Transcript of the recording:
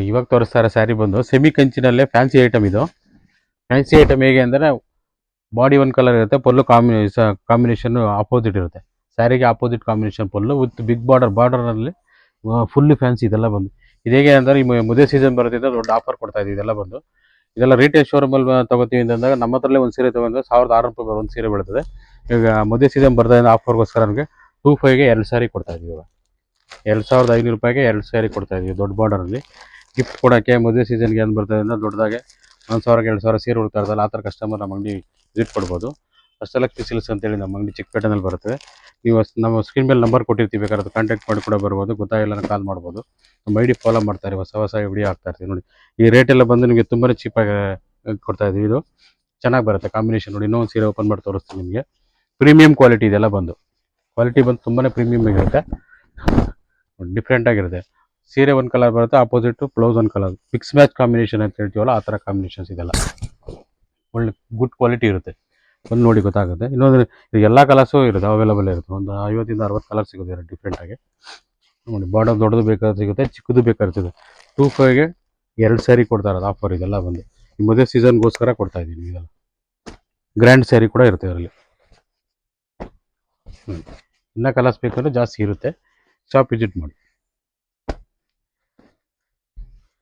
ನೋಡಿ ಇವಾಗ ತೋರಿಸ್ತಾರೆ ಸ್ಯಾರಿ ಬಂದು ಸೆಮಿ ಕಂಚಿನಲ್ಲೇ ಫ್ಯಾನ್ಸಿ ಐಟಮ್ ಇದು. ಫ್ಯಾನ್ಸಿ ಐಟಮ್ ಹೇಗೆ ಅಂದರೆ ಬಾಡಿ ಒಂದು ಕಲರ್ ಇರುತ್ತೆ, ಪಲ್ಲು ಕಾಂಬಿನೇಷನ್ ಆಪೋಸಿಟ್ ಇರುತ್ತೆ. ಸ್ಯಾರಿಗೆ opposite combination pallu with big ಬಾರ್ಡರ್ನಲ್ಲಿ ಫುಲ್ ಫ್ಯಾನ್ಸಿ ಇದೆಲ್ಲ ಬಂದು. ಇದು ಹೇಗೆ ಅಂದರೆ ಈ ಮದುವೆ ಸೀಸನ್ ಬರೋದ್ರಿಂದ ದೊಡ್ಡ ಆಫರ್ ಕೊಡ್ತಾ ಇದೆ ಇದೆಲ್ಲ ಬಂದು. ಇದೆಲ್ಲ ರಿಟೇಲ್ ಶೋರೂಮಲ್ಲಿ ತಗೋತೀವಿ ಅಂತಂದಾಗ ನಮ್ಮ ಹತ್ರಲ್ಲೇ ಒಂದು ಸೀರೆ ತೊಗೊಂಡ್ರೆ 1600 ರೂಪಾಯಿ ಒಂದು ಸೀರೆ ಬೀಳ್ತದೆ. ಈಗ ಮದುವೆ ಸೀಸನ್ ಬರ್ತಾಯಿದ್ದ ಆಫರ್ಗೋಸ್ಕರ ನಮಗೆ 2500ಗೆ 2 ಸ್ಯಾರಿ ಕೊಡ್ತಾ ಇದೀವಿ. ಇವಾಗ 2500 ರೂಪಾಯಿಗೆ 2 ಸ್ಯಾರಿ ಕೊಡ್ತಾ ಇದೀವಿ ದೊಡ್ಡ ಬಾರ್ಡರಲ್ಲಿ. ಗಿಫ್ಟ್ ಕೊಡೋಕ್ಕೆ ಮದುವೆ ಸೀಸನ್ಗೆ ಏನು ಬರ್ತದೆ ಅಂದರೆ ದೊಡ್ಡದಾಗೆ 1000 2000 ಸೀರೆ ಹುಡ್ತಾ ಇರ್ತಲ್ಲ, ಆ ಥರ ಕಸ್ಟಮರ್ ನಮ್ಮ ಅಂಗಡಿ ವಿಸಿಟ್ ಕೊಡ್ಬೋದು. ಅಷ್ಟೆಲಕ್ಷ್ಮಿ ಸಿಲ್ಕ್ಸ್ ಅಂತೇಳಿ ನಮ್ಮ ಅಂಗಡಿ ಚಿಕ್ಕಪೇಟೆನಲ್ಲಿ ಬರುತ್ತೆ. ನೀವು ನಮ್ಮ ಸ್ಕ್ರೀನ್ ಮೇಲೆ ನಂಬರ್ ಕೊಟ್ಟಿರ್ತೀವಿ, ಬೇಕಾದ್ರೆ ಕಾಂಟ್ಯಾಕ್ಟ್ ಮಾಡಿ ಕೂಡ ಬರ್ಬೋದು. ಗೊತ್ತಾಗಿಲ್ಲ ಕಾಲ್ ಮಾಡ್ಬೋದು. ನಮ್ಮ ಐಡಿ ಫಾಲೋ ಮಾಡ್ತಾರೆ, ಹೊಸ ವಿಡಿಯೋ ಆಗ್ತಾ ಇರ್ತೀವಿ ನೋಡಿ. ಈ ರೇಟೆಲ್ಲ ಬಂದು ನಿಮಗೆ ತುಂಬಾ ಚೀಪಾಗಿ ಕೊಡ್ತಾ ಇದ್ದೀವಿ. ಇದು ಚೆನ್ನಾಗಿ ಬರುತ್ತೆ ಕಾಂಬಿನೇಷನ್ ನೋಡಿ. ಇನ್ನೊಂದು ಸೀರೆ ಓಪನ್ ಮಾಡಿ ತೋರಿಸ್ತೀನಿ ನಿಮಗೆ. ಪ್ರೀಮಿಯಂ ಕ್ವಾಲಿಟಿ ಇದೆಲ್ಲ ಬಂದು, ಕ್ವಾಲಿಟಿ ಬಂದು ತುಂಬಾ ಪ್ರೀಮಿಯಮ್ ಆಗಿರುತ್ತೆ, ಡಿಫ್ರೆಂಟ್ ಆಗಿರುತ್ತೆ. ಸೀರೆ ಒಂದು ಕಲರ್ ಬರುತ್ತೆ, ಆಪೋಸಿಟ್ ಬ್ಲೌಸ್ ಒಂದು ಕಲರ್, ಮಿಕ್ಸ್ ಮ್ಯಾಚ್ ಕಾಂಬಿನೇಷನ್ ಅಂತ ಹೇಳ್ತೀವಲ್ಲ ಆ ಥರ ಕಾಂಬಿನೇಷನ್ಸ್ ಇದೆಲ್ಲ ಒಳ್ಳೆ ಗುಡ್ ಕ್ವಾಲಿಟಿ ಇರುತ್ತೆ. ಒಂದು ನೋಡಿ ಗೊತ್ತಾಗುತ್ತೆ. ಇನ್ನೊಂದು ಎಲ್ಲ ಕಲರ್ಸು ಇರುತ್ತೆ, ಅವೈಲೇಬಲ್ ಇರುತ್ತೆ. ಒಂದು 50 60 ಕಲರ್ ಸಿಗುತ್ತೆ ಡಿಫ್ರೆಂಟಾಗಿ ನೋಡಿ. ಬಾರ್ಡರ್ ದೊಡ್ಡದು ಬೇಕಾದ್ರೆ ಸಿಗುತ್ತೆ, ಚಿಕ್ಕದು ಬೇಕಾಗ್ತದೆ. 2500ಗೆ 2 ಸ್ಯಾರಿ ಕೊಡ್ತಾ ಇರೋದು ಆಫರ್ ಇದೆಲ್ಲ ಬಂದು. ಈ ಮದುವೆ ಸೀಸನ್ಗೋಸ್ಕರ ಕೊಡ್ತಾ ಇದ್ದೀನಿ. ಇದೆಲ್ಲ ಗ್ರ್ಯಾಂಡ್ ಸ್ಯಾರಿ ಕೂಡ ಇರುತ್ತೆ ಇದರಲ್ಲಿ. ಇನ್ನೂ ಕಲರ್ಸ್ ಬೇಕಾದ್ರೆ ಜಾಸ್ತಿ ಇರುತ್ತೆ, ಶಾಪ್ ವಿಸಿಟ್ ಮಾಡಿ.